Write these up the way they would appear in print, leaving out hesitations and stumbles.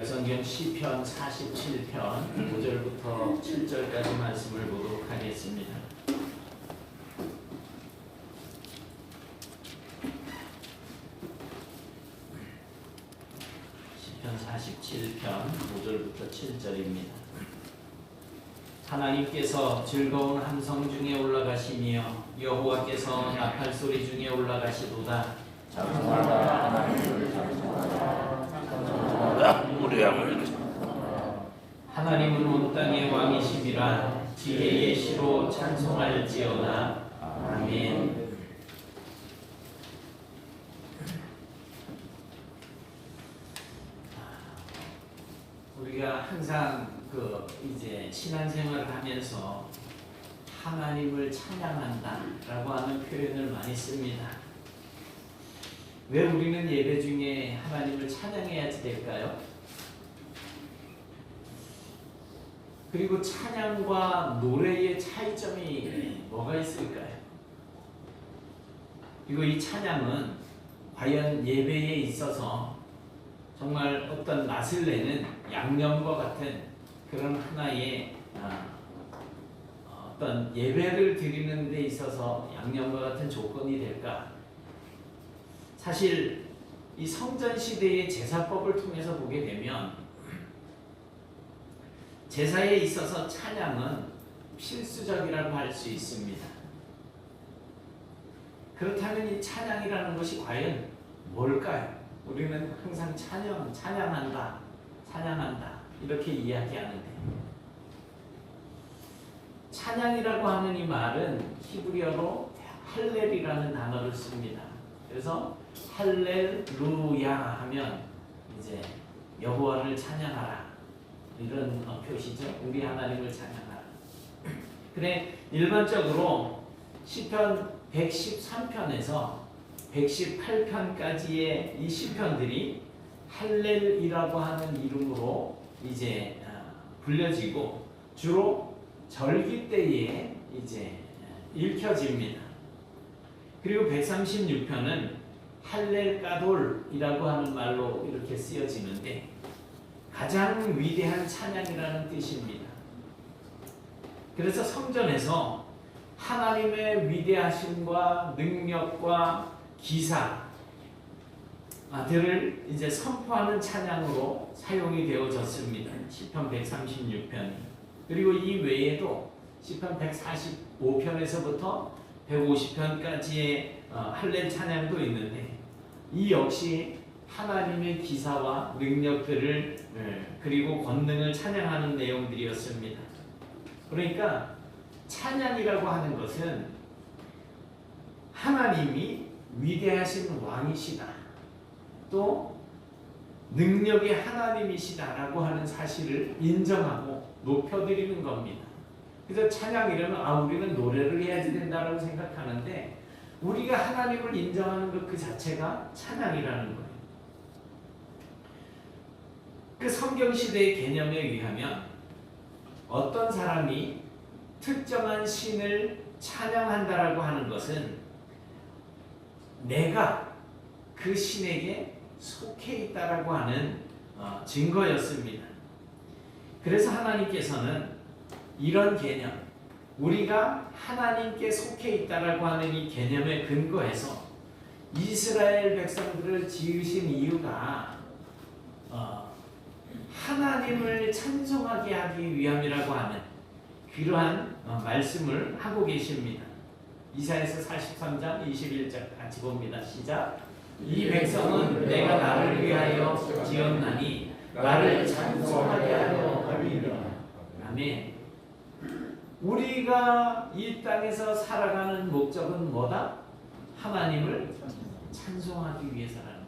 성경 시편 47편 5절부터 7절까지 말씀을 보도록 하겠습니다. 시편 47편 5절부터 7절입니다. 하나님께서 즐거운 함성 중에 올라가시며 여호와께서 나팔 소리 중에 올라가시도다. 하나님은 온 땅의 왕이심이라 지혜의 시로 찬송할지어다. 아멘. 우리가 항상 이제 신앙생활을 하면서 하나님을 찬양한다라고 하는 표현을 많이 씁니다. 왜 우리는 예배 중에 하나님을 찬양해야지 될까요? 그리고 찬양과 노래의 차이점이 뭐가 있을까요? 그리고 이 찬양은 과연 예배에 있어서 정말 어떤 맛을 내는 양념과 같은 그런 하나의 어떤 예배를 드리는 데 있어서 양념과 같은 조건이 될까? 사실 이 성전 시대의 제사법을 통해서 보게 되면 제사에 있어서 찬양은 필수적이라고 할 수 있습니다. 그렇다면 이 찬양이라는 것이 과연 뭘까요? 우리는 항상 찬양한다 이렇게 이야기하는데, 찬양이라고 하는 이 말은 히브리어로 할렐이라는 단어를 씁니다. 그래서 할렐루야 하면 이제 여호와를 찬양하라 이런 표시죠. 우리 하나님을 찬양하라. 그래 일반적으로 시편 113편에서 118편까지의 이 시편들이 할렐이라고 하는 이름으로 이제 불려지고 주로 절기 때에 이제 읽혀집니다. 그리고 136편은 할렐가돌이라고 하는 말로 이렇게 쓰여지는데 가장 위대한 찬양이라는 뜻입니다. 그래서 성전에서 하나님의 위대하심과 능력과 기사들을 이제 선포하는 찬양으로 사용이 되어졌습니다. 시편 136편이. 그리고 이 외에도 시편 145편에서부터 150편까지의 할렐 찬양도 있는데, 이 역시 하나님의 기사와 능력들을 그리고 권능을 찬양하는 내용들이었습니다. 그러니까 찬양이라고 하는 것은 하나님이 위대하신 왕이시다, 또 능력의 하나님이시다라고 하는 사실을 인정하고 높여드리는 겁니다. 그래서 찬양이라면 우리는 노래를 해야지 된다고 생각하는데, 우리가 하나님을 인정하는 것 그 자체가 찬양이라는 거예요. 그 성경시대의 개념에 의하면 어떤 사람이 특정한 신을 찬양한다라고 하는 것은 내가 그 신에게 속해 있다라고 하는 증거였습니다. 그래서 하나님께서는 이런 개념, 우리가 하나님께 속해 있다라고 하는 이 개념에 근거해서 이스라엘 백성들을 지으신 이유가 하나님을 찬송하게 하기 위함이라고 하는 그러한 말씀을 하고 계십니다. 이사야서 43장 21절 같이 봅니다. 시작. 이 백성은 내가 나를 위하여 지었나니 나를 찬송하게 하려 함이니라. 아멘. 우리가 이 땅에서 살아가는 목적은 뭐다? 하나님을 찬송하기 위해서라는 것.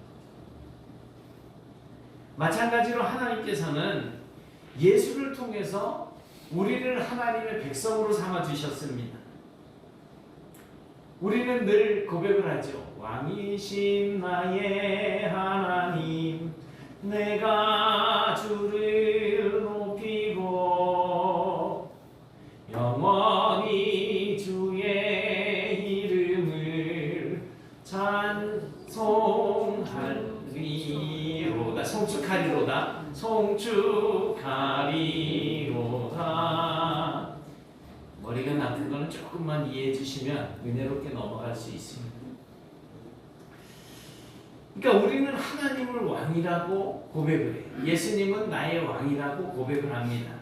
마찬가지로 하나님께서는 예수를 통해서 우리를 하나님의 백성으로 삼아 주셨습니다. 우리는 늘 고백을 하죠. 왕이신 나의 하나님, 내가 주를 높이고 영원히 주의 이름을 찬송하리로다. 송축하리로다. 송축하리로다. 머리가 나쁜 거는 조금만 이해해 주시면 은혜롭게 넘어갈 수 있습니다. 그러니까 우리는 하나님을 왕이라고 고백을 해요. 예수님은 나의 왕이라고 고백을 합니다.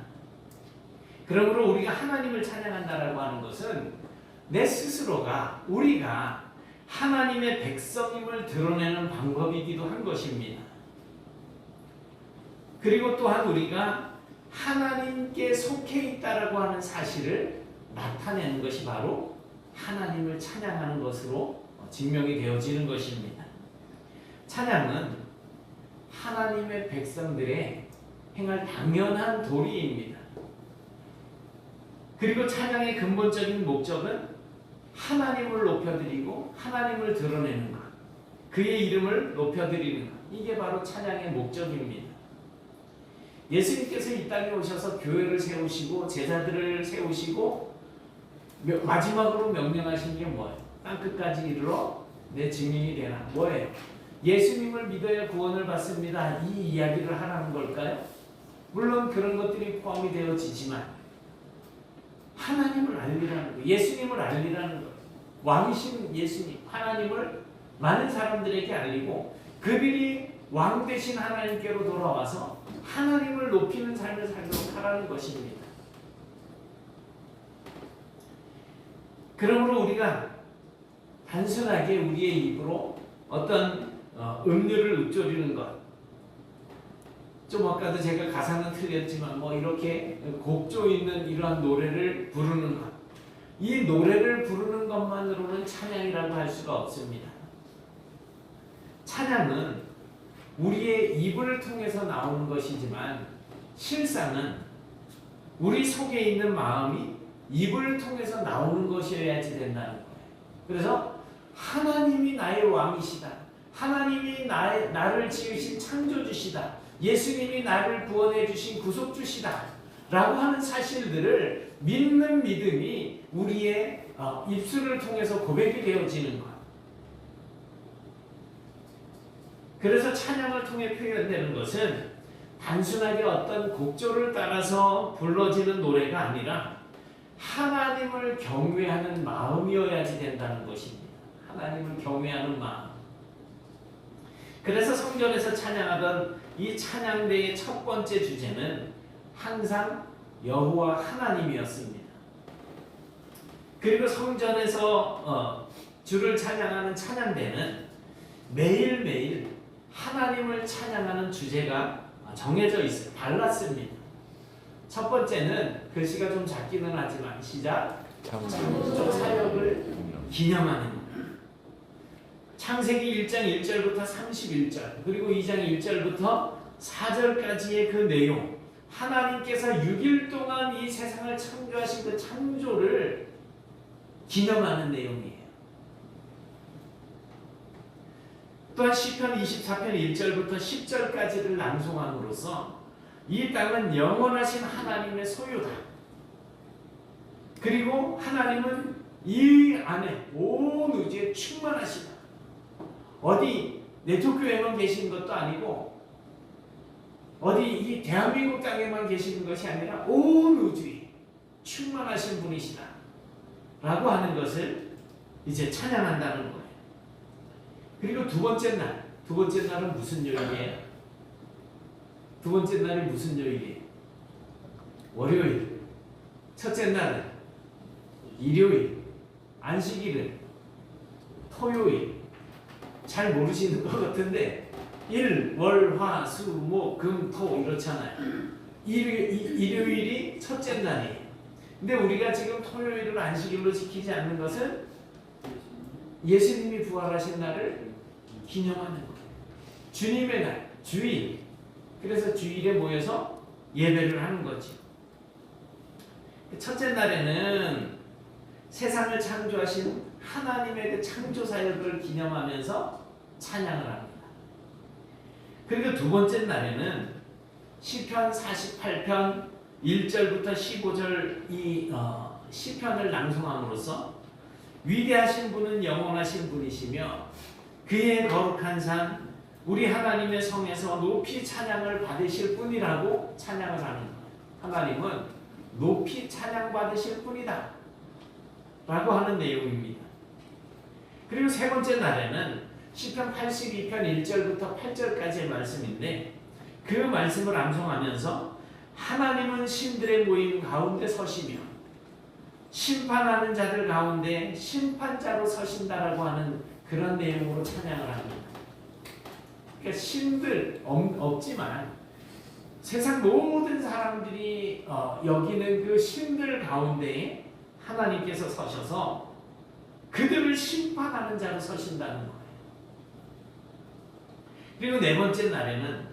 그러므로 우리가 하나님을 찬양한다라고 하는 것은 내 스스로가 우리가 하나님의 백성임을 드러내는 방법이기도 한 것입니다. 그리고 또한 우리가 하나님께 속해 있다라고 하는 사실을 나타내는 것이 바로 하나님을 찬양하는 것으로 증명이 되어지는 것입니다. 찬양은 하나님의 백성들의 행할 당연한 도리입니다. 그리고 찬양의 근본적인 목적은 하나님을 높여드리고 하나님을 드러내는 것, 그의 이름을 높여드리는 것, 이게 바로 찬양의 목적입니다. 예수님께서 이 땅에 오셔서 교회를 세우시고 제자들을 세우시고 마지막으로 명령하신 게 뭐예요? 땅끝까지 이르러 내 증인이 되라. 뭐예요? 예수님을 믿어야 구원을 받습니다. 이 이야기를 하라는 걸까요? 물론 그런 것들이 포함이 되어지지만 하나님을 알리라는 거예요. 예수님을 알리라는 거예요. 왕이신 예수님, 하나님을 많은 사람들에게 알리고 그들이 왕 되신 하나님께로 돌아와서 하나님을 높이는 삶을 살도록 하라는 것입니다. 그러므로 우리가 단순하게 우리의 입으로 어떤 음료를 읊조리는 것, 좀 아까도 제가 가사는 틀렸지만 뭐 이렇게 곡조 있는 이러한 노래를 부르는 것, 이 노래를 부르는 것만으로는 찬양이라고 할 수가 없습니다. 찬양은 우리의 입을 통해서 나오는 것이지만 실상은 우리 속에 있는 마음이 입을 통해서 나오는 것이어야지 된다는 거예요. 그래서 하나님이 나의 왕이시다. 하나님이 나를 지으신 창조주시다. 예수님이 나를 구원해 주신 구속주시다. 라고 하는 사실들을 믿는 믿음이 우리의 입술을 통해서 고백이 되어지는 것. 그래서 찬양을 통해 표현되는 것은 단순하게 어떤 곡조를 따라서 불러지는 노래가 아니라 하나님을 경외하는 마음이어야지 된다는 것입니다. 하나님을 경외하는 마음. 그래서 성전에서 찬양하던 이 찬양대의 첫 번째 주제는 항상 여호와 하나님이었습니다. 그리고 성전에서 주를 찬양하는 찬양대는 매일매일 하나님을 찬양하는 주제가 정해져 있어요. 달랐습니다. 첫 번째는 글씨가 좀 작기는 하지만 시작. 창조 사역을 기념하는 것. 창세기 1장 1절부터 31절 그리고 2장 1절부터 4절까지의 그 내용, 하나님께서 6일 동안 이 세상을 창조하신 그 창조를 기념하는 내용이에요. 또한 시편 24편 1절부터 10절까지를 낭송함으로써 이 땅은 영원하신 하나님의 소유다. 그리고 하나님은 이 안에 온 우주에 충만하시다. 어디 네토교에만 계신 것도 아니고 어디 이 대한민국 땅에만 계시는 것이 아니라 온 우주에 충만하신 분이시다. 라고 하는 것을 이제 찬양한다는 거예요. 그리고 두 번째 날은 무슨 요일이에요? 두 번째 날이 무슨 요일이에요? 월요일. 첫째 날은 일요일. 안식일은 토요일. 잘 모르시는 것 같은데 일, 월, 화, 수, 목, 금, 토 이렇잖아요. 일요일이 첫째 날이에요. 근데 우리가 지금 토요일을 안식일로 지키지 않는 것은 예수님이 부활하신 날을 기념하는 거예요. 주님의 날, 주일. 그래서 주일에 모여서 예배를 하는 거죠. 첫째 날에는 세상을 창조하신 하나님의 그 창조 사역을 기념하면서 찬양을 합니다. 그리고 두 번째 날에는 시편 48편 1절부터 15절 이 시편을 낭송함으로써 위대하신 분은 영원하신 분이시며 그의 거룩한 산 우리 하나님의 성에서 높이 찬양을 받으실 분이라고 찬양을 하는 거예요. 하나님은 높이 찬양받으실 분이다 라고 하는 내용입니다. 그리고 세 번째 날에는 시편 82편 1절부터 8절까지의 말씀인데 그 말씀을 암송하면서 하나님은 신들의 모임 가운데 서시며 심판하는 자들 가운데 심판자로 서신다라고 하는 그런 내용으로 찬양을 합니다. 그러니까 신들 없지만 세상 모든 사람들이 여기는 그 신들 가운데에 하나님께서 서셔서 그들을 심판하는 자로 서신다는 거예요. 그리고 네 번째 날에는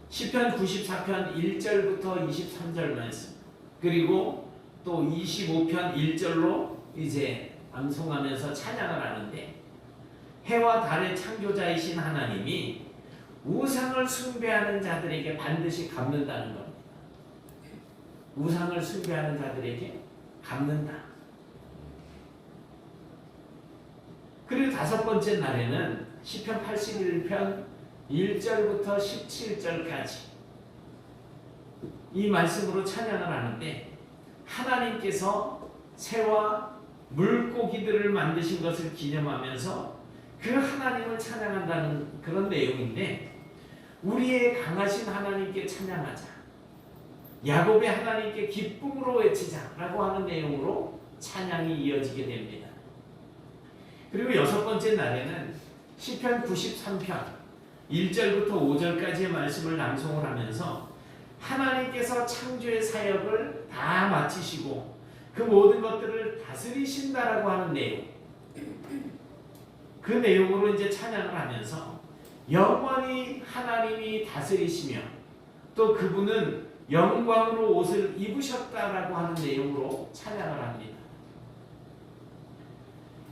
시편 94편 1절부터 23절 말씀, 그리고 또 25편 1절로 이제 암송하면서 찬양을 하는데 해와 달의 창조자이신 하나님이 우상을 숭배하는 자들에게 반드시 갚는다는 겁니다. 우상을 숭배하는 자들에게 갚는다. 그리고 다섯 번째 날에는 시편 81편 1절부터 17절까지 이 말씀으로 찬양을 하는데 하나님께서 새와 물고기들을 만드신 것을 기념하면서 그 하나님을 찬양한다는 그런 내용인데 우리의 강하신 하나님께 찬양하자, 야곱의 하나님께 기쁨으로 외치자라고 하는 내용으로 찬양이 이어지게 됩니다. 그리고 여섯 번째 날에는 시편 93편 1절부터 5절까지의 말씀을 낭송을 하면서 하나님께서 창조의 사역을 다 마치시고 그 모든 것들을 다스리신다라고 하는 내용, 그 내용으로 이제 찬양을 하면서 영원히 하나님이 다스리시며 또 그분은 영광으로 옷을 입으셨다라고 하는 내용으로 찬양을 합니다.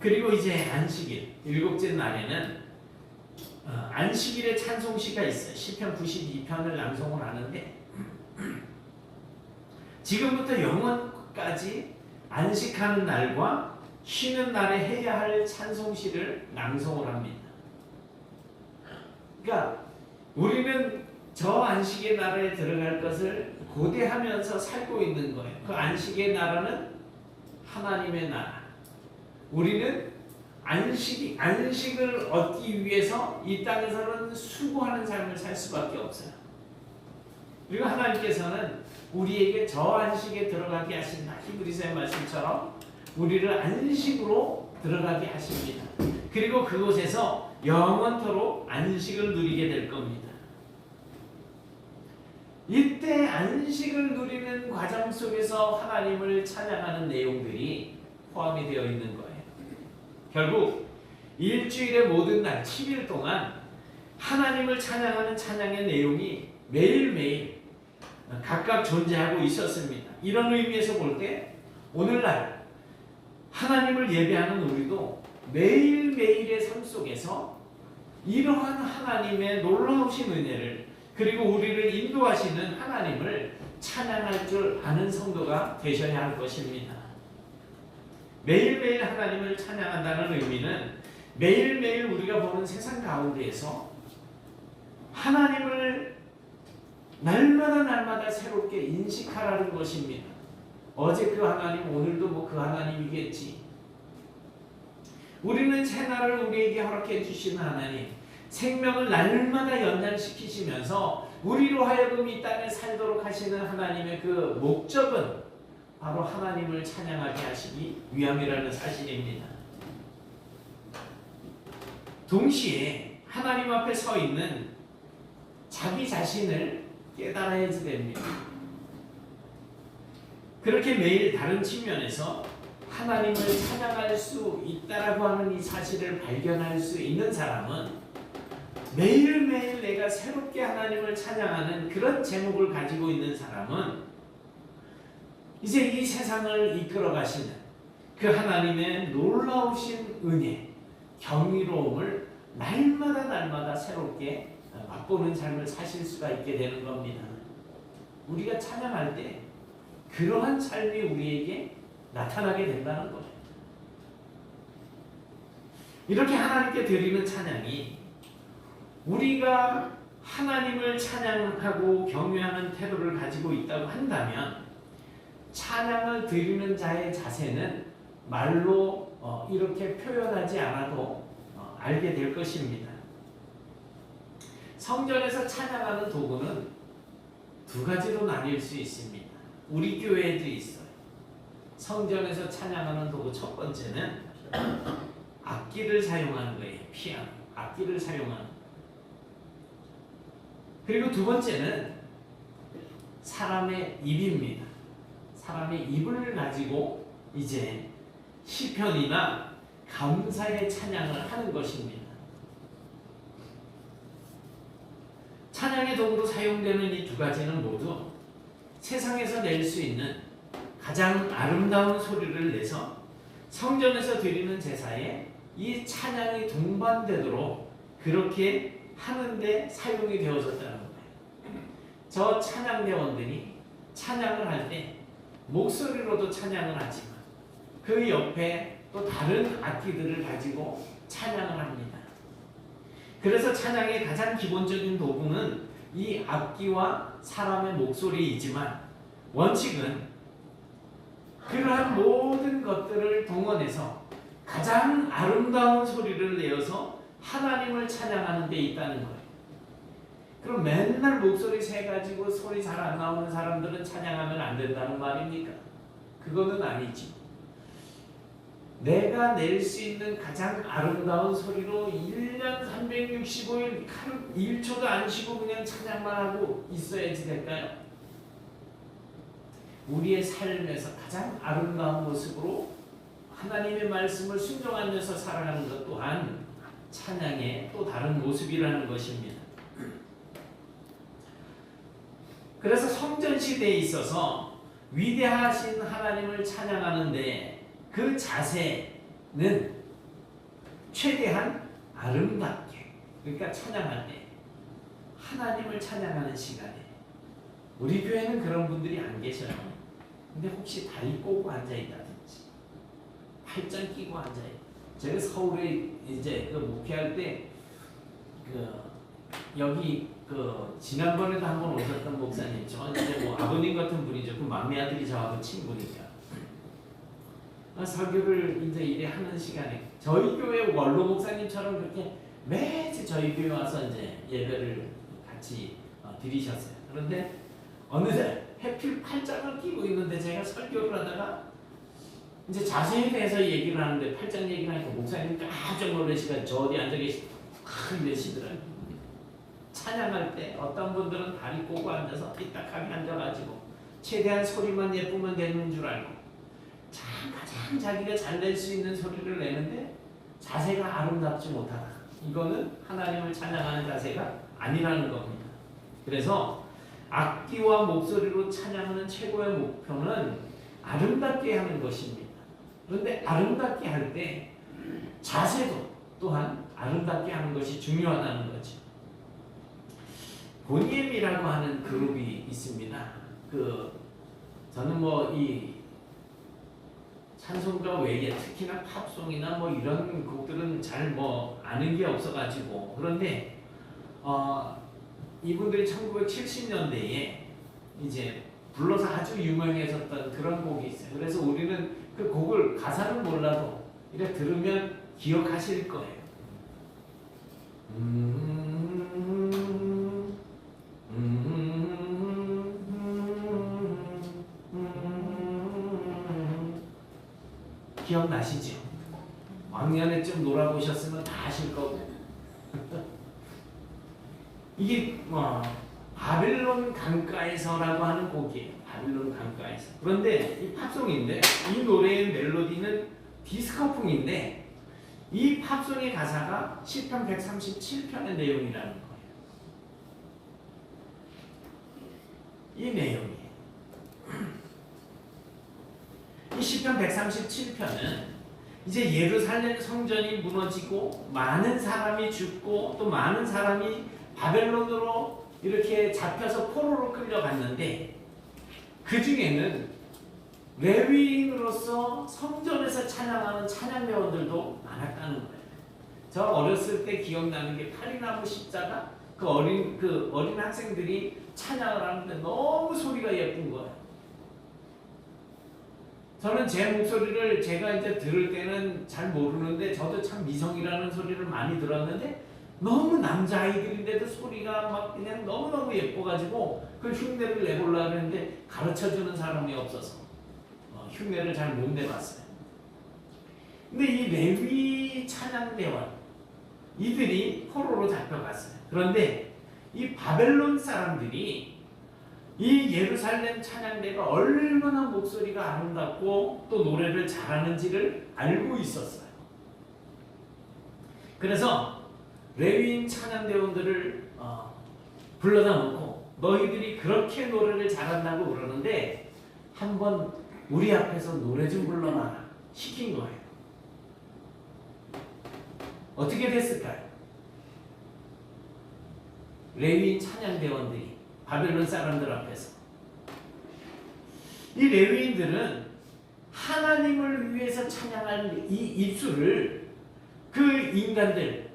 그리고 이제 안식일, 일곱째 날에는 안식일의 찬송시가 있어요. 시편 92편을 낭송을 하는데 지금부터 영원까지 안식하는 날과 쉬는 날에 해야 할 찬송시를 낭송을 합니다. 그러니까 우리는 저 안식의 나라에 들어갈 것을 고대하면서 살고 있는 거예요. 그 안식의 나라는 하나님의 나라. 우리는 안식을 얻기 위해서 이 땅에서는 수고하는 삶을 살 수밖에 없어요. 그리고 하나님께서는 우리에게 저 안식에 들어가게 하신다. 히브리서의 말씀처럼 우리를 안식으로 들어가게 하십니다. 그리고 그곳에서 영원토록 안식을 누리게 될 겁니다. 이때 안식을 누리는 과정 속에서 하나님을 찬양하는 내용들이 포함이 되어 있는 거예요. 결국 일주일의 모든 날 7일 동안 하나님을 찬양하는 찬양의 내용이 매일매일 각각 존재하고 있었습니다. 이런 의미에서 볼 때 오늘날 하나님을 예배하는 우리도 매일매일의 삶 속에서 이러한 하나님의 놀라우신 은혜를 그리고 우리를 인도하시는 하나님을 찬양할 줄 아는 성도가 되셔야 할 것입니다. 매일매일 하나님을 찬양한다는 의미는 매일매일 우리가 보는 세상 가운데에서 하나님을 날마다 새롭게 인식하라는 것입니다. 어제 그 하나님, 오늘도 그 하나님이겠지. 우리는 새날을 우리에게 허락해 주시는 하나님, 생명을 날마다 연장시키시면서 우리로 하여금 이 땅에 살도록 하시는 하나님의 그 목적은 바로 하나님을 찬양하게 하시기 위함이라는 사실입니다. 동시에 하나님 앞에 서 있는 자기 자신을 깨달아야지 됩니다. 그렇게 매일 다른 측면에서 하나님을 찬양할 수 있다라고 하는 이 사실을 발견할 수 있는 사람은 매일매일 내가 새롭게 하나님을 찬양하는 그런 제목을 가지고 있는 사람은 이제 이 세상을 이끌어 가시는 그 하나님의 놀라우신 은혜, 경이로움을 날마다 새롭게 맛보는 삶을 사실 수가 있게 되는 겁니다. 우리가 찬양할 때 그러한 삶이 우리에게 나타나게 된다는 거예요. 이렇게 하나님께 드리는 찬양이 우리가 하나님을 찬양하고 경외하는 태도를 가지고 있다고 한다면 찬양을 드리는 자의 자세는 말로 이렇게 표현하지 않아도 알게 될 것입니다. 성전에서 찬양하는 도구는 두 가지로 나뉠 수 있습니다. 우리 교회에도 있어요. 성전에서 찬양하는 도구 첫 번째는 악기를 사용하는 거예요. 피아노, 악기를 사용하는. 그리고 두 번째는 사람의 입입니다. 사람의 입을 가지고 이제 시편이나 감사의 찬양을 하는 것입니다. 찬양의 도구로 사용되는 이 두 가지는 모두 세상에서 낼 수 있는 가장 아름다운 소리를 내서 성전에서 드리는 제사에 이 찬양이 동반되도록 그렇게 하는데 사용이 되어졌다는 거예요. 저 찬양대원들이 찬양을 할 때 목소리로도 찬양을 하지만 그 옆에 또 다른 악기들을 가지고 찬양을 합니다. 그래서 찬양의 가장 기본적인 도구는 이 악기와 사람의 목소리이지만 원칙은 그러한 모든 것들을 동원해서 가장 아름다운 소리를 내어서 하나님을 찬양하는 데 있다는 거예요. 그럼 맨날 목소리 세 가지고 소리 잘 안 나오는 사람들은 찬양하면 안 된다는 말입니까? 그거는 아니지. 내가 낼 수 있는 가장 아름다운 소리로 1년 365일 하루 1초도 안 쉬고 그냥 찬양만 하고 있어야지 될까요? 우리의 삶에서 가장 아름다운 모습으로 하나님의 말씀을 순종하면서 살아가는 것 또한 찬양의 또 다른 모습이라는 것입니다. 그래서 성전 시대에 있어서 위대하신 하나님을 찬양하는데 그 자세는 최대한 아름답게, 그러니까 찬양할 때 하나님을 찬양하는 시간에 우리 교회는 그런 분들이 안 계셔요. 근데 혹시 다리 꼬고 앉아있다든지 팔짱 끼고 앉아있다. 제가 서울에 이제 목회할 때 여기 지난번에도 한번 오셨던 목사님, 저 이제 뭐 아버님 같은 분이죠. 그 막내 아들이 저하고 친구니까. 설교를 이제 이래 하는 시간에 저희 교회 원로 목사님처럼 그렇게 매주 저희 교회 와서 이제 예배를 같이 드리셨어요. 그런데 어느새 해필 팔짱을 끼고 있는데 제가 설교를 하다가 이제 자세에 대해서 얘기를 하는데 팔짱 얘기를 하니까 목사님이 깜짝 놀라시가 저 어디 앉아 계시고 내시더라고요. 찬양할 때 어떤 분들은 다리 꼬고 앉아서 삐딱하게 앉아가지고 최대한 소리만 예쁘면 되는 줄 알고 가장 자기가 잘 낼 수 있는 소리를 내는데 자세가 아름답지 못하다. 이거는 하나님을 찬양하는 자세가 아니라는 겁니다. 그래서 악기와 목소리로 찬양하는 최고의 목표는 아름답게 하는 것입니다. 그런데 아름답게 할 때 자세도 또한 아름답게 하는 것이 중요하다는 거죠. 보니엠이라고 하는 그룹이 있습니다. 저는 이 찬송가 외에 특히나 팝송이나 이런 곡들은 잘 아는 게 없어가지고 그런데 이분들이 1970년대에 이제 불러서 아주 유명해졌던 그런 곡이 있어요. 그래서 우리는 그 곡을 가사를 몰라도 이렇게 들으면 기억하실 거예요. 기억나시죠? 왕년에 좀 놀아보셨으면 다 아실 거고. 이게 바빌론 강가에서라고 하는 곡이에요. 바빌론 강가에서. 그런데 이 팝송인데 이 노래의 멜로디는 디스코풍인데 이 팝송의 가사가 시편 137편의 내용이라는 거예요. 이 내용이에요. 이 시편 137편은 이제 예루살렘 성전이 무너지고 많은 사람이 죽고 또 많은 사람이 바벨론으로 이렇게 잡혀서 포로로 끌려갔는데 그 중에는 레위인으로서 성전에서 찬양하는 찬양대원들도 많았다는 거예요. 저 어렸을 때 기억나는 게 파리나무 십자가 그 어린 학생들이 찬양을 하는데 너무 소리가 예쁜 거예요. 저는 제 목소리를 제가 이제 들을 때는 잘 모르는데 저도 참 미성이라는 소리를 많이 들었는데 너무 남자아이들인데도 소리가 막 그냥 너무너무 예뻐가지고 그 흉내를 내보려고 했는데 가르쳐주는 사람이 없어서 흉내를 잘 못 내봤어요. 근데 이 레위 찬양대원 이들이 포로로 잡혀갔어요. 그런데 이 바벨론 사람들이 이 예루살렘 찬양대가 얼마나 목소리가 아름답고 또 노래를 잘하는지를 알고 있었어요. 그래서 레위인 찬양대원들을 불러다 놓고 너희들이 그렇게 노래를 잘한다고 그러는데 한번 우리 앞에서 노래 좀 불러라 시킨 거예요. 어떻게 됐을까요? 레위인 찬양대원들이 바벨론 사람들 앞에서 이 레위인들은 하나님을 위해서 찬양하는 이 입술을 그 인간들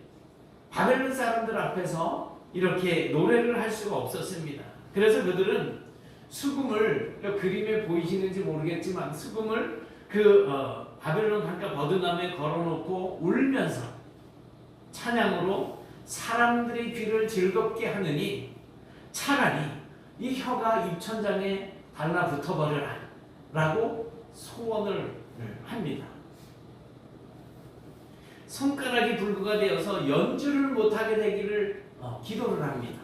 바벨론 사람들 앞에서 이렇게 노래를 할 수가 없었습니다. 그래서 그들은 수금을 그림에 보이시는지 모르겠지만 수금을 바벨론 강가 버드남에 걸어놓고 울면서 찬양으로 사람들의 귀를 즐겁게 하느니 차라리 이 혀가 입천장에 달라붙어 버려라 라고 소원을 합니다. 손가락이 불구가 되어서 연주를 못하게 되기를 기도를 합니다.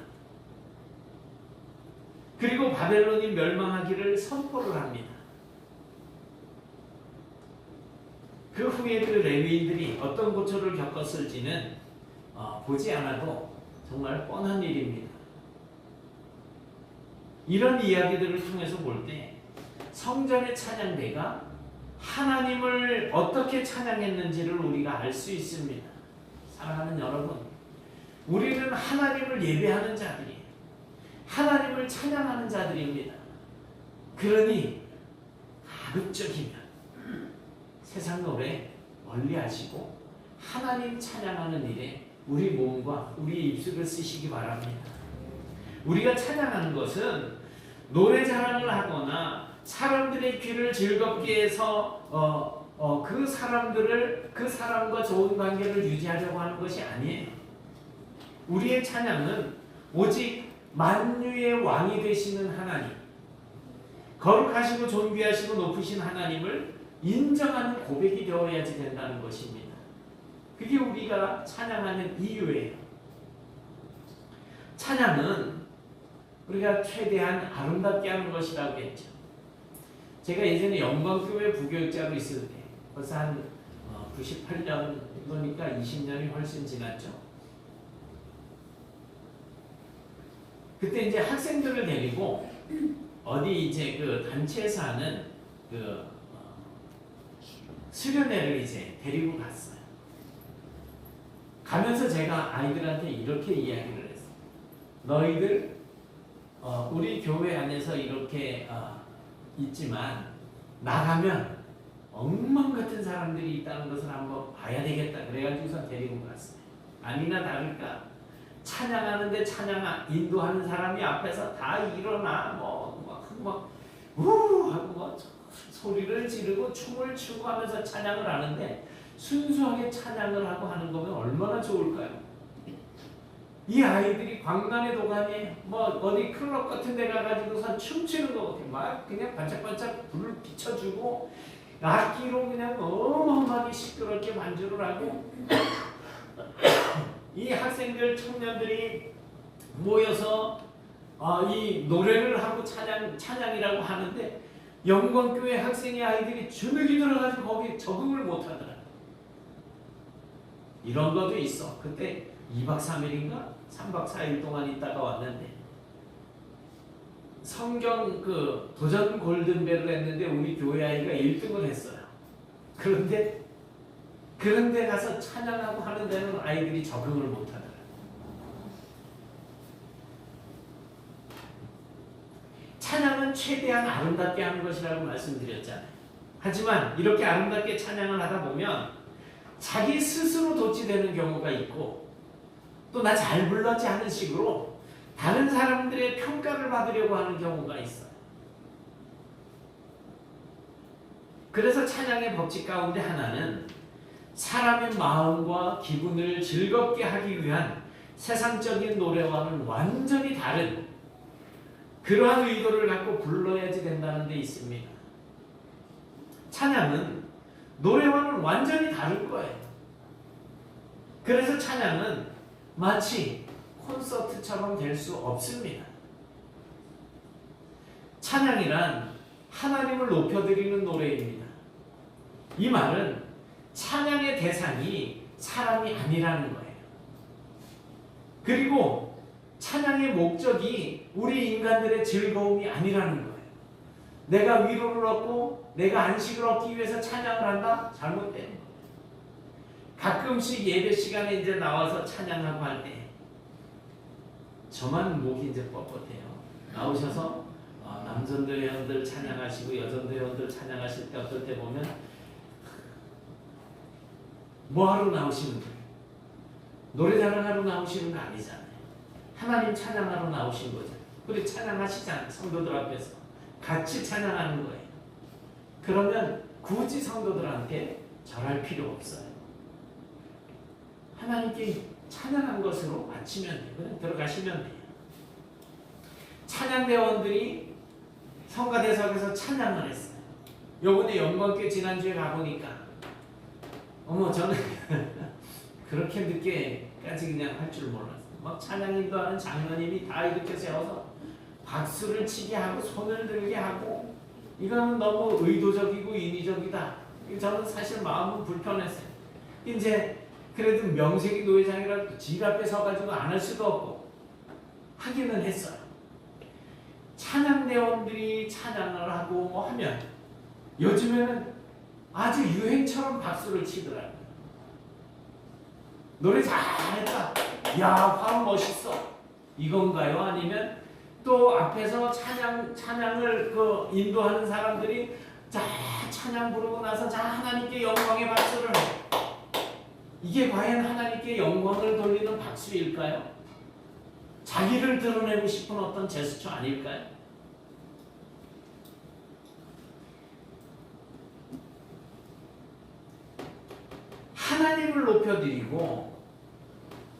그리고 바벨론이 멸망하기를 선포를 합니다. 그 후에 그 레위인들이 어떤 고초를 겪었을지는 보지 않아도 정말 뻔한 일입니다. 이런 이야기들을 통해서 볼 때 성전의 찬양대가 하나님을 어떻게 찬양했는지를 우리가 알 수 있습니다. 사랑하는 여러분, 우리는 하나님을 예배하는 자들이에요. 하나님을 찬양하는 자들입니다. 그러니 가급적이면 세상 노래 멀리 하시고 하나님 찬양하는 일에 우리 몸과 우리 입술을 쓰시기 바랍니다. 우리가 찬양하는 것은 노래 자랑을 하거나 사람들의 귀를 즐겁게 해서 그 사람과 좋은 관계를 유지하려고 하는 것이 아니에요. 우리의 찬양은 오직 만유의 왕이 되시는 하나님, 거룩하시고 존귀하시고 높으신 하나님을 인정하는 고백이 되어야지 된다는 것입니다. 그게 우리가 찬양하는 이유예요. 찬양은 우리가 최대한 아름답게 하는 것이라고 했죠. 제가 예전에 영광교회 부교육자로 있을 때 벌써 한 98년도니까 20년이 훨씬 지났죠. 그때 이제 학생들을 데리고 어디 이제 그 단체에서 하는 수련회를 이제 데리고 갔어요. 가면서 제가 아이들한테 이렇게 이야기를 했어요. 너희들 우리 교회 안에서 이렇게 있지만 나가면 엉망 같은 사람들이 있다는 것을 한번 봐야 되겠다. 그래가지고서 데리고 갔어요. 아니나 다를까 찬양하는데 인도하는 사람이 앞에서 다 일어나 우 하고 소리를 지르고 춤을 추고 하면서 찬양을 하는데 순수하게 찬양을 하고 하는 거면 얼마나 좋을까요? 이 아이들이 광란의 도가니 어디 클럽 같은 데 가가지고서 춤추는 거 막 그냥 반짝반짝 불을 비춰주고 악기로 그냥 어마어마하게 시끄럽게 만주를 하고 이 학생들 청년들이 모여서 이 노래를 하고 찬양이라고 하는데 영광교회 학생의 아이들이 주눅이 들어가지고 거기 적응을 못하더라. 이런 것도 있어. 그때 2박 3일인가 3박 4일 동안 있다가 왔는데 성경 도전 골든벨을 했는데 우리 교회 아이가 1등을 했어요. 그런데 가서 찬양하고 하는 데는 아이들이 적응을 못하더라. 찬양은 최대한 아름답게 하는 것이라고 말씀드렸잖아요. 하지만 이렇게 아름답게 찬양을 하다 보면 자기 스스로 도취되는 경우가 있고 또 나 잘 불렀지 하는 식으로 다른 사람들의 평가를 받으려고 하는 경우가 있어요. 그래서 찬양의 법칙 가운데 하나는 사람의 마음과 기분을 즐겁게 하기 위한 세상적인 노래와는 완전히 다른 그러한 의도를 갖고 불러야지 된다는 데 있습니다. 찬양은 노래와는 완전히 다른 거예요. 그래서 찬양은 마치 콘서트처럼 될 수 없습니다. 찬양이란 하나님을 높여드리는 노래입니다. 이 말은 찬양의 대상이 사람이 아니라는 거예요. 그리고 찬양의 목적이 우리 인간들의 즐거움이 아니라는 거예요. 내가 위로를 얻고 내가 안식을 얻기 위해서 찬양을 한다? 잘못된 거예요. 가끔씩 예배 시간에 이제 나와서 찬양하고 할 때 저만 목이 이제 뻣뻣해요. 나오셔서 남전도 회원들 찬양하시고 여전도 회원들 찬양하실 때 어떨 때 보면 뭐하러 나오시는 거예요? 노래 자랑하러 나오시는 거 아니잖아요. 하나님 찬양하러 나오신 거죠. 우리 찬양하시잖아요. 성도들 앞에서 같이 찬양하는 거예요. 그러면 굳이 성도들한테 절할 필요 없어요. 하나님께 찬양한 것으로 마치면 돼요. 그냥 들어가시면 돼요. 찬양대원들이 성가대석에서 찬양을 했어요. 요번에 영광께 지난주에 가보니까 저는 그렇게 늦게까지 그냥 할 줄 몰랐어요. 막 찬양인도 하는 장로님이 다 이렇게 세워서 박수를 치게 하고 손을 들게 하고 이거는 너무 의도적이고 인위적이다. 저는 사실 마음은 불편했어요. 이제 그래도 명색이 노회장이라 집 앞에 서가지고 안 할 수도 없고 하기는 했어요. 찬양대원들이 찬양을 하고 하면 요즘에는 아주 유행처럼 박수를 치더라고요. 노래 잘했다. 야, 화음 멋있어. 이건가요? 아니면 또 앞에서 찬양을 인도하는 사람들이 자, 찬양 부르고 나서 자, 하나님께 영광의 박수를 해. 이게 과연 하나님께 영광을 돌리는 박수일까요? 자기를 드러내고 싶은 어떤 제스처 아닐까요? 하나님을 높여드리고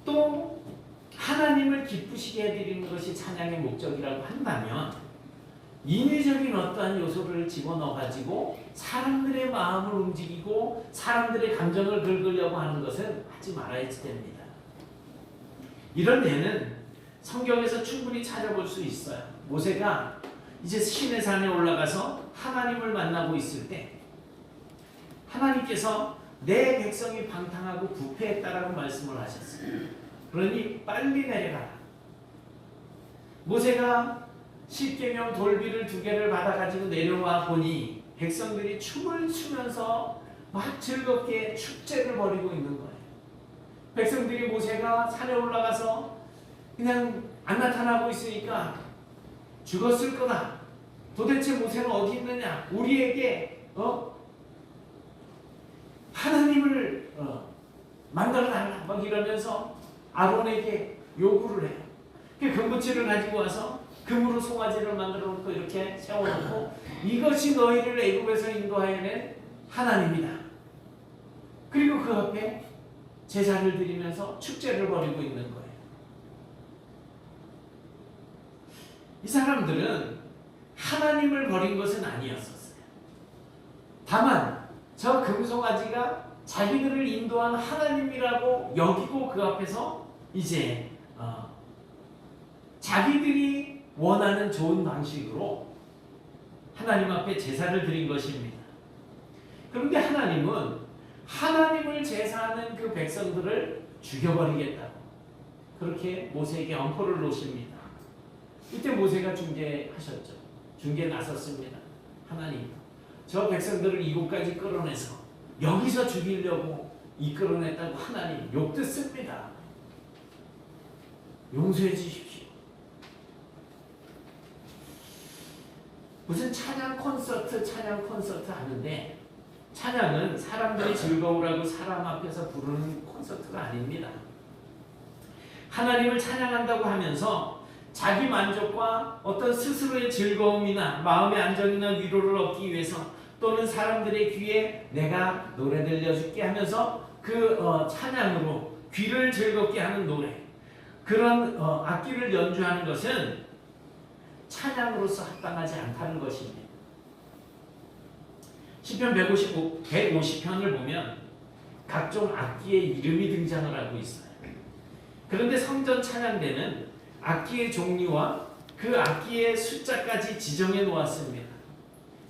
또 하나님을 기쁘시게 해드리는 것이 찬양의 목적이라고 한다면 인위적인 어떠한 요소를 집어넣어가지고 사람들의 마음을 움직이고 사람들의 감정을 긁으려고 하는 것은 하지 말아야지 됩니다. 이런 예는 성경에서 충분히 찾아볼 수 있어요. 모세가 이제 시내 산에 올라가서 하나님을 만나고 있을 때 하나님께서 내 백성이 방탕하고 부패했다라고 말씀을 하셨어요. 그러니 빨리 내려가라. 모세가 십계명 돌비를 2개를 받아가지고 내려와 보니 백성들이 춤을 추면서 막 즐겁게 축제를 벌이고 있는 거예요. 백성들이 모세가 산에 올라가서 그냥 안 나타나고 있으니까 죽었을 거다. 도대체 모세는 어디 있느냐? 우리에게 하나님을 만들어 달라. 막 이러면서 아론에게 요구를 해요. 그 금붙이를 가지고 와서 금으로 송아지를 만들어 놓고 이렇게 세워놓고 이것이 너희를 애굽에서 인도하여 낸 하나님이다. 그리고 그 앞에 제사를 드리면서 축제를 벌이고 있는 거예요. 이 사람들은 하나님을 버린 것은 아니었었어요. 다만 저 금송아지가 자기들을 인도한 하나님이라고 여기고 그 앞에서 이제 자기들이 원하는 좋은 방식으로 하나님 앞에 제사를 드린 것입니다. 그런데 하나님은 하나님을 제사하는 그 백성들을 죽여버리겠다고 그렇게 모세에게 엄포를 놓으십니다. 이때 모세가 중재하셨죠. 중재 나섰습니다. 하나님, 저 백성들을 이곳까지 끌어내서 여기서 죽이려고 이끌어냈다고 하나님 욕 듣습니다. 용서해 주십시오. 무슨 찬양 콘서트 하는데 찬양은 사람들이 즐거우라고 사람 앞에서 부르는 콘서트가 아닙니다. 하나님을 찬양한다고 하면서 자기 만족과 어떤 스스로의 즐거움이나 마음의 안정이나 위로를 얻기 위해서 또는 사람들의 귀에 내가 노래 들려줄게 하면서 그 찬양으로 귀를 즐겁게 하는 노래, 그런 악기를 연주하는 것은 찬양으로서 합당하지 않다는 것입니다. 시편 150편을 보면 각종 악기의 이름이 등장을 하고 있어요. 그런데 성전 찬양대는 악기의 종류와 그 악기의 숫자까지 지정해 놓았습니다.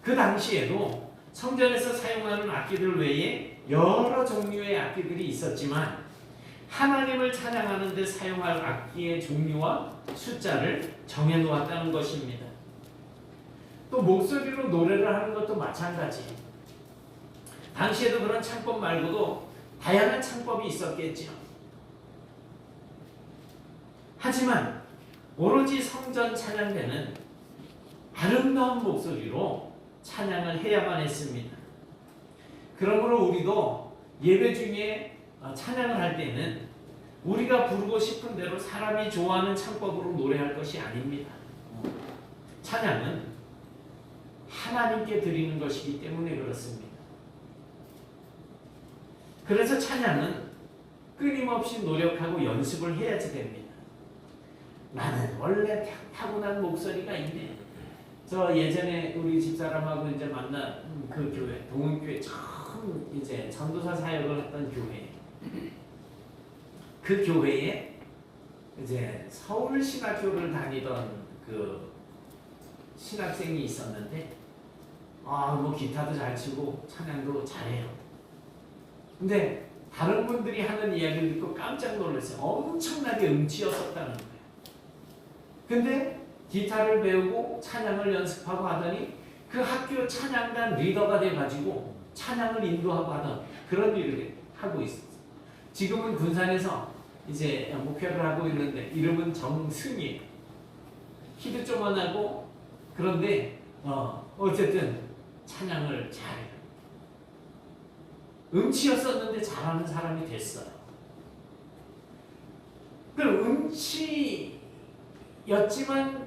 그 당시에도 성전에서 사용하는 악기들 외에 여러 종류의 악기들이 있었지만 하나님을 찬양하는 데 사용할 악기의 종류와 숫자를 정해 놓았다는 것입니다. 또 목소리로 노래를 하는 것도 마찬가지예요. 당시에도 그런 창법 말고도 다양한 창법이 있었겠죠. 하지만 오로지 성전 찬양대는 아름다운 목소리로 찬양을 해야만 했습니다. 그러므로 우리도 예배 중에 찬양을 할 때는 우리가 부르고 싶은 대로 사람이 좋아하는 창법으로 노래할 것이 아닙니다. 찬양은 하나님께 드리는 것이기 때문에 그렇습니다. 그래서 찬양은 끊임없이 노력하고 연습을 해야지 됩니다. 나는 원래 타고난 목소리가 있네. 저 예전에 우리 집사람하고 이제 만난 그 교회, 동은교회 처음 이제 전도사 사역을 했던 교회. 그 교회에 이제 서울신학교를 다니던 그 신학생이 있었는데, 뭐 기타도 잘 치고 찬양도 잘해요. 근데 다른 분들이 하는 이야기를 듣고 깜짝 놀랐어요. 엄청나게 음치였었다는 거예요. 근데 기타를 배우고 찬양을 연습하고 하더니 그 학교 찬양단 리더가 돼가지고 찬양을 인도하고 하던 그런 일을 하고 있었어요. 지금은 군산에서 이제 목회를 하고 있는데 이름은 정승이에요. 키도 조만하고 그런데 어쨌든 찬양을 잘해요. 음치였었는데 잘하는 사람이 됐어요. 그럼 음치였지만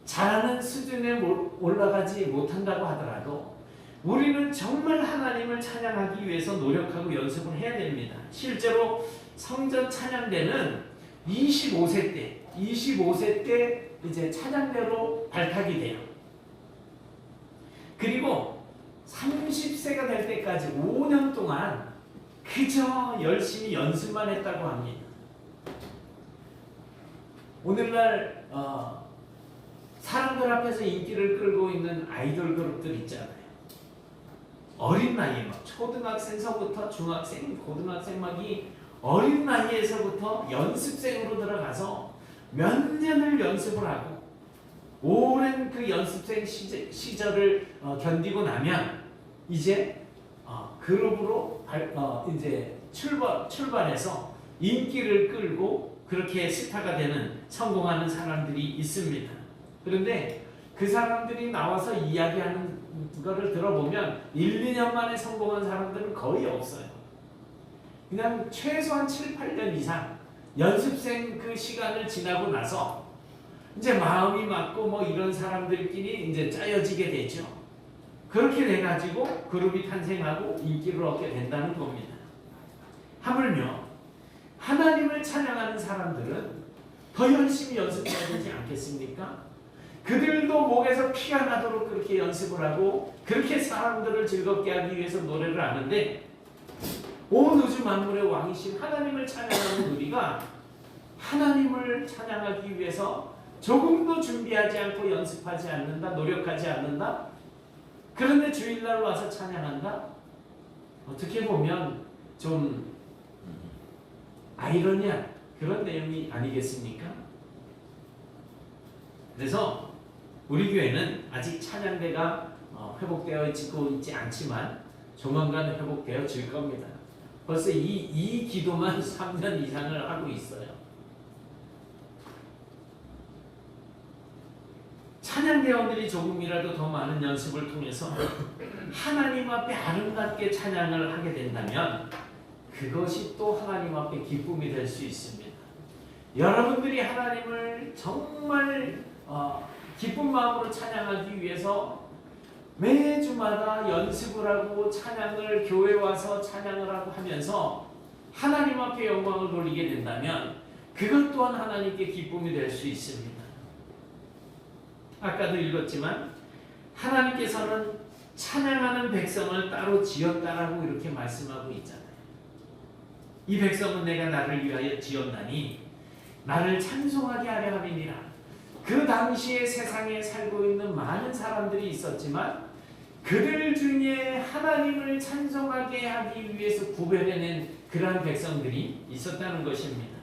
잘하는 수준에 올라가지 못한다고 하더라도 우리는 정말 하나님을 찬양하기 위해서 노력하고 연습을 해야 됩니다. 실제로 성전 찬양대는 25세 때 이제 찬양대로 발탁이 돼요. 그리고 30세가 될 때까지 5년 동안 그저 열심히 연습만 했다고 합니다. 오늘날 사람들 앞에서 인기를 끌고 있는 아이돌 그룹들 있잖아요. 어린 나이에 막 초등학생서부터 중학생, 고등학생 막이 어린 나이에서부터 연습생으로 들어가서 몇 년을 연습을 하고 오랜 그 연습생 시절을 견디고 나면 이제 그룹으로 이제 출발해서 인기를 끌고 그렇게 스타가 되는 성공하는 사람들이 있습니다. 그런데 그 사람들이 나와서 이야기하는 거를 들어보면 1, 2년 만에 성공한 사람들은 거의 없어요. 그냥 최소한 7, 8년 이상 연습생 그 시간을 지나고 나서 이제 마음이 맞고 뭐 이런 사람들끼리 이제 짜여지게 되죠. 그렇게 돼가지고 그룹이 탄생하고 인기를 얻게 된다는 겁니다. 하물며 하나님을 찬양하는 사람들은 더 열심히 연습해야 되지 않겠습니까? 그들도 목에서 피가 나도록 그렇게 연습을 하고 그렇게 사람들을 즐겁게 하기 위해서 노래를 하는데 온 우주 만물의 왕이신 하나님을 찬양하는 우리가 하나님을 찬양하기 위해서 조금도 준비하지 않고 연습하지 않는다, 노력하지 않는다. 그런데 주일날 와서 찬양한다. 어떻게 보면 좀 아이러니한 그런 내용이 아니겠습니까? 그래서 우리 교회는 아직 찬양대가 회복되어 있지 않지만 조만간 회복되어질 겁니다. 벌써 이 기도만 3년 이상을 하고 있어요. 찬양대 대원들이 조금이라도 더 많은 연습을 통해서 하나님 앞에 아름답게 찬양을 하게 된다면 그것이 또 하나님 앞에 기쁨이 될 수 있습니다. 여러분들이 하나님을 정말 기쁜 마음으로 찬양하기 위해서 매주마다 연습을 하고 찬양을 교회 와서 찬양을 하고 하면서 하나님 앞에 영광을 돌리게 된다면 그것 또한 하나님께 기쁨이 될 수 있습니다. 아까도 읽었지만 하나님께서는 찬양하는 백성을 따로 지었다라고 이렇게 말씀하고 있잖아요. 이 백성은 내가 나를 위하여 지었나니 나를 찬송하게 하려 함이니라. 그 당시에 세상에 살고 있는 많은 사람들이 있었지만 그들 중에 하나님을 찬송하게 하기 위해서 구별해낸 그러한 백성들이 있었다는 것입니다.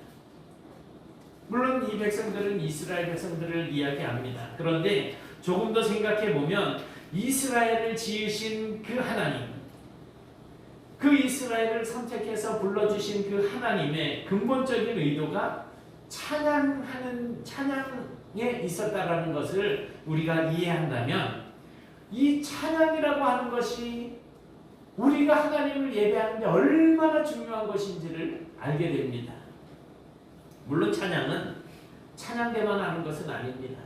물론 이 백성들은 이스라엘 백성들을 이야기합니다. 그런데 조금 더 생각해 보면 이스라엘을 지으신 그 하나님, 그 이스라엘을 선택해서 불러주신 그 하나님의 근본적인 의도가 찬양에 있었다라는 것을 우리가 이해한다면 이 찬양이라고 하는 것이 우리가 하나님을 예배하는데 얼마나 중요한 것인지를 알게 됩니다. 물론 찬양은 찬양대만 하는 것은 아닙니다.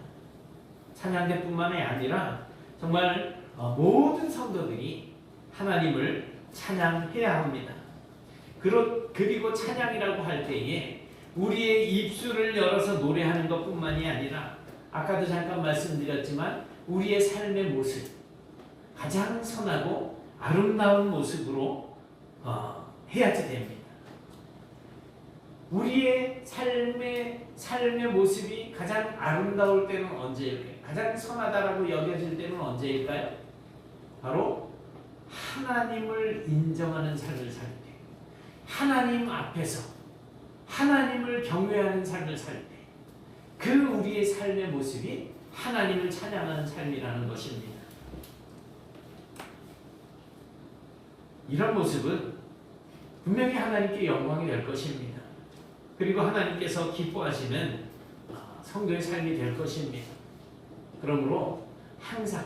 찬양대뿐만이 아니라 정말 모든 성도들이 하나님을 찬양해야 합니다. 그리고 찬양이라고 할 때에 우리의 입술을 열어서 노래하는 것뿐만이 아니라 아까도 잠깐 말씀드렸지만 우리의 삶의 모습, 가장 선하고 아름다운 모습으로 해야지 됩니다. 우리의 삶의 모습이 가장 아름다울 때는 언제일까요? 가장 선하다라고 여겨질 때는 언제일까요? 바로 하나님을 인정하는 삶을 살 때, 하나님 앞에서 하나님을 경외하는 삶을 살 때, 그 우리의 삶의 모습이 하나님을 찬양하는 삶이라는 것입니다. 이런 모습은 분명히 하나님께 영광이 될 것입니다. 그리고 하나님께서 기뻐하시는 성도의 삶이 될 것입니다. 그러므로 항상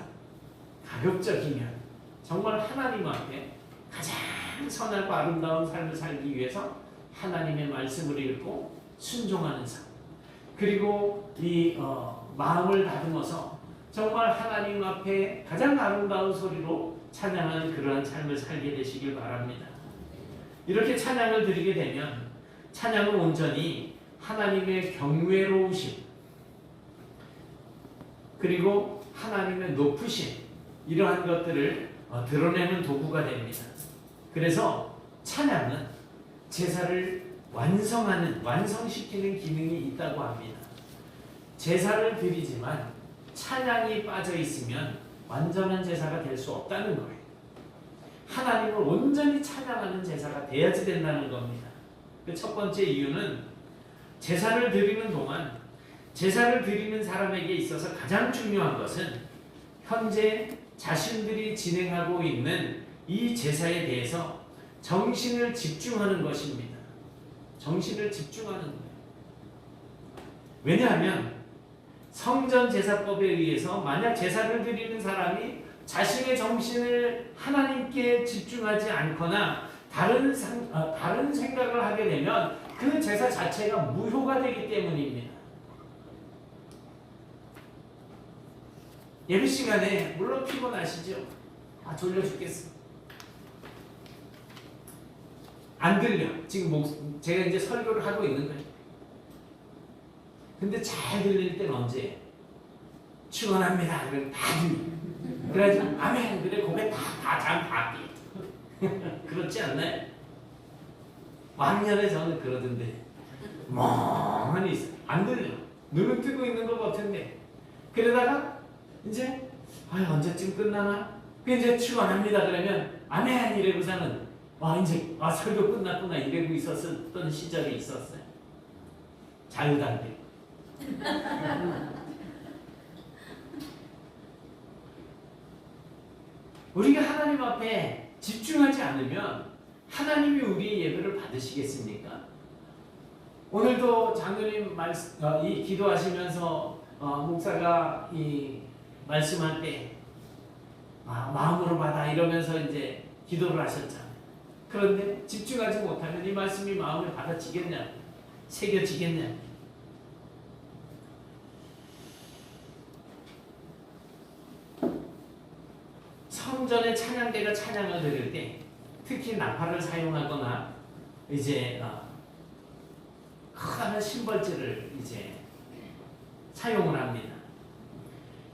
가급적이면 정말 하나님 앞에 가장 선하고 아름다운 삶을 살기 위해서 하나님의 말씀을 읽고 순종하는 삶, 그리고 이 마음을 다듬어서 정말 하나님 앞에 가장 아름다운 소리로 찬양하는 그러한 삶을 살게 되시길 바랍니다. 이렇게 찬양을 드리게 되면 찬양은 온전히 하나님의 경외로우심, 그리고 하나님의 높으심, 이러한 것들을 드러내는 도구가 됩니다. 그래서 찬양은 제사를 완성시키는 기능이 있다고 합니다. 제사를 드리지만 찬양이 빠져 있으면 완전한 제사가 될 수 없다는 거예요. 하나님을 온전히 찬양하는 제사가 돼야지 된다는 겁니다. 그 첫 번째 이유는 제사를 드리는 동안 제사를 드리는 사람에게 있어서 가장 중요한 것은 현재 자신들이 진행하고 있는 이 제사에 대해서 정신을 집중하는 것입니다. 정신을 집중하는 거예요. 왜냐하면 성전 제사법에 의해서 만약 제사를 드리는 사람이 자신의 정신을 하나님께 집중하지 않거나 다른 생각을 하게 되면 그 제사 자체가 무효가 되기 때문입니다. 예배 시간에 물론 피곤하시죠? 졸려 죽겠어. 안 들려. 지금 제가 이제 설교를 하고 있는 거예요. 근데 잘 들릴 때는 언제? 축원합니다. 그러면 다 들려. 그래가지고 아멘. 그래 고개 잠 바뀌. 그렇지 않나요? 왕년에 저는 그러던데 멍하니 있어. 안 들려. 눈은 뜨고 있는 것 같은데. 그러다가 이제 언제쯤 끝나나? 이제 축원합니다. 그러면 아멘 이래고서는 이제 설교 끝났구나 이러고 있었던 시절이 있었어요. 자유단계. 우리가 하나님 앞에 집중하지 않으면 하나님이 우리의 예배를 받으시겠습니까? 오늘도 장로님 기도하시면서 목사가 이 말씀할 때 마음으로 받아 이러면서 이제 기도를 하셨잖아요. 그런데 집중하지 못하면 이 말씀이 마음에 받아지겠냐, 새겨지겠냐. 성전의 찬양대가 찬양을 드릴 때 특히 나팔을 사용하거나 이제 큰 심벌재를 이제 사용을 합니다.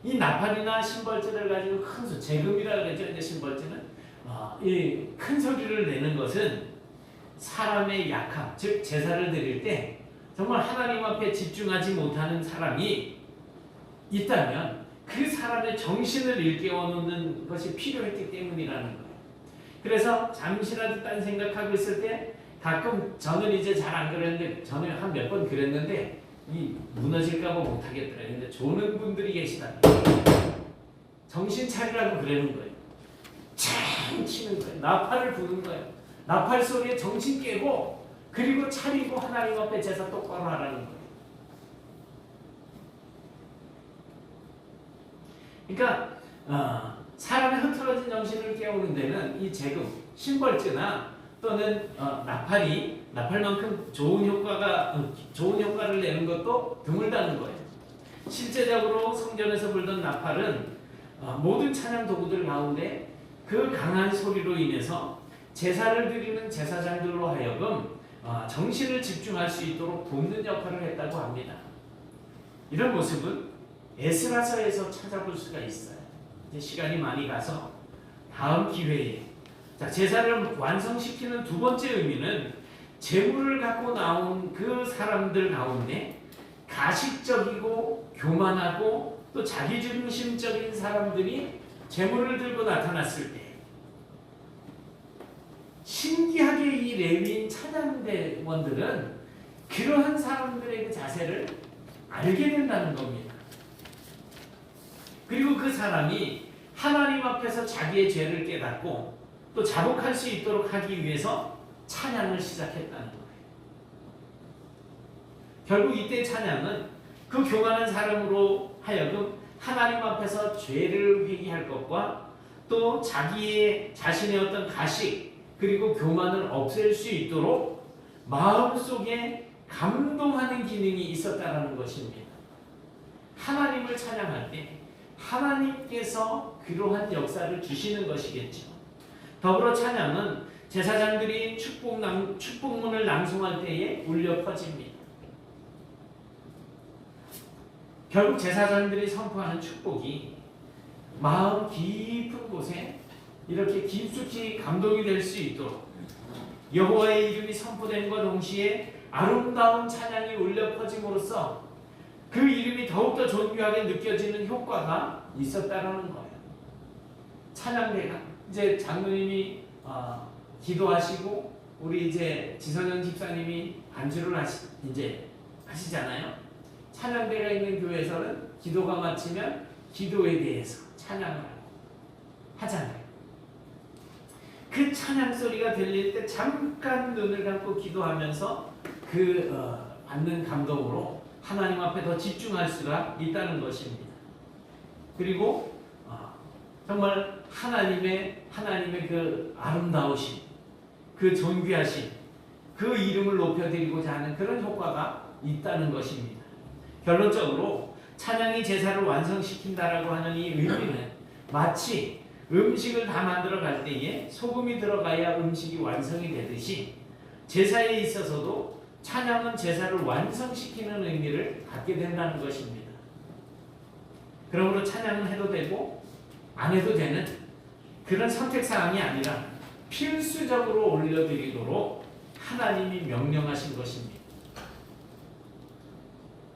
이 나팔이나 심벌재를 가지고 큰 소리, 재금이라 그러죠. 이제 심벌재는 이 큰 소리를 내는 것은 사람의 약함, 즉 제사를 드릴 때 정말 하나님 앞에 집중하지 못하는 사람이 있다면 그 사람의 정신을 일깨워 놓는 것이 필요했기 때문이라는 거예요. 그래서 잠시라도 딴 생각하고 있을 때 가끔 저는 이제 잘 안 그랬는데 전에 한 몇 번 그랬는데 이 무너질까봐 못하겠더라고요. 근데 조는 분들이 계시다면 정신 차리라고 그러는 거예요. 창 치는 거예요. 나팔을 부는 거예요. 나팔 소리에 정신 깨고 그리고 차리고 하나님 앞에 제사 똑바로 하라는 거예요. 그러니까 사람의 흐트러진 정신을 깨우는 데는 이 재금, 심벌재나 또는 나팔만큼 좋은 효과를 내는 것도 드물다는 거예요. 실제적으로 성전에서 불던 나팔은 모든 찬양 도구들 가운데 그 강한 소리로 인해서 제사를 드리는 제사장들로 하여금 정신을 집중할 수 있도록 돕는 역할을 했다고 합니다. 이런 모습은 에스라서에서 찾아볼 수가 있어요. 이제 시간이 많이 가서 다음 기회에 제사를 완성시키는 두 번째 의미는 제물을 갖고 나온 그 사람들 가운데 가식적이고 교만하고 또 자기중심적인 사람들이 제물을 들고 나타났을 때 신기하게 이 레위인 찬양대원들은 그러한 사람들의 그 자세를 알게 된다는 겁니다. 그리고 그 사람이 하나님 앞에서 자기의 죄를 깨닫고 또 자복할 수 있도록 하기 위해서 찬양을 시작했다는 거예요. 결국 이때 찬양은 그 교만한 사람으로 하여금 하나님 앞에서 죄를 회개할 것과 또 자신의 어떤 가식 그리고 교만을 없앨 수 있도록 마음속에 감동하는 기능이 있었다는 것입니다. 하나님을 찬양할 때 하나님께서 그러한 역사를 주시는 것이겠죠. 더불어 찬양은 제사장들이 축복문을 낭송할 때에 울려 퍼집니다. 결국 제사장들이 선포하는 축복이 마음 깊은 곳에 이렇게 깊숙이 감동이 될 수 있도록 여호와의 이름이 선포된과 동시에 아름다운 찬양이 울려 퍼짐으로써 그 이름이 더욱더 존귀하게 느껴지는 효과가 있었다는 거예요. 찬양대가 이제 장로님이 기도하시고 우리 이제 지선영 집사님이 반주를 하시잖아요. 찬양대가 있는 교회에서는 기도가 마치면 기도에 대해서 찬양을 하잖아요. 그 찬양 소리가 들릴 때 잠깐 눈을 감고 기도하면서 받는 감동으로 하나님 앞에 더 집중할 수가 있다는 것입니다. 그리고 정말 하나님의 그 아름다우신, 그 존귀하신 그 이름을 높여드리고자 하는 그런 효과가 있다는 것입니다. 결론적으로 찬양이 제사를 완성시킨다라고 하는 이 의미는 마치 음식을 다 만들어 갈 때에 소금이 들어가야 음식이 완성이 되듯이 제사에 있어서도 찬양은 제사를 완성시키는 의미를 갖게 된다는 것입니다. 그러므로 찬양은 해도 되고 안 해도 되는 그런 선택사항이 아니라 필수적으로 올려드리도록 하나님이 명령하신 것입니다.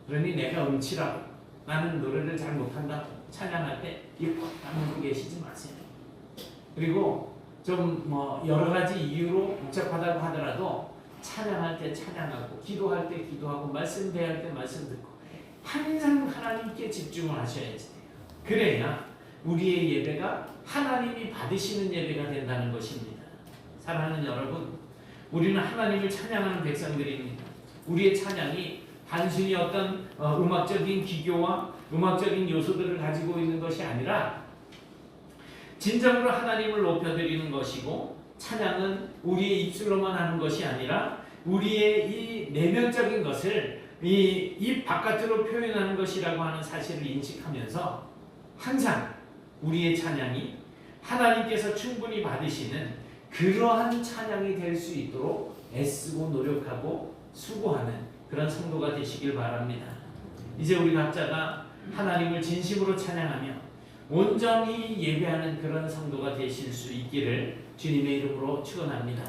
그러니 내가 음치라고 나는 노래를 잘 못한다고 찬양할 때 입 꽉 다물고 계시지 마세요. 그리고 좀 여러 가지 이유로 복잡하다고 하더라도 찬양할 때 찬양하고 기도할 때 기도하고 말씀 대할 때 말씀 듣고 항상 하나님께 집중을 하셔야지 돼요. 그래야 우리의 예배가 하나님이 받으시는 예배가 된다는 것입니다. 사랑하는 여러분, 우리는 하나님을 찬양하는 백성들입니다. 우리의 찬양이 단순히 어떤 음악적인 기교와 음악적인 요소들을 가지고 있는 것이 아니라 진정으로 하나님을 높여드리는 것이고, 찬양은 우리의 입술로만 하는 것이 아니라 우리의 이 내면적인 것을 이 바깥으로 표현하는 것이라고 하는 사실을 인식하면서 항상 우리의 찬양이 하나님께서 충분히 받으시는 그러한 찬양이 될 수 있도록 애쓰고 노력하고 수고하는 그런 성도가 되시길 바랍니다. 이제 우리 각자가 하나님을 진심으로 찬양하며 온전히 예배하는 그런 성도가 되실 수 있기를 주님의 이름으로 축원합니다.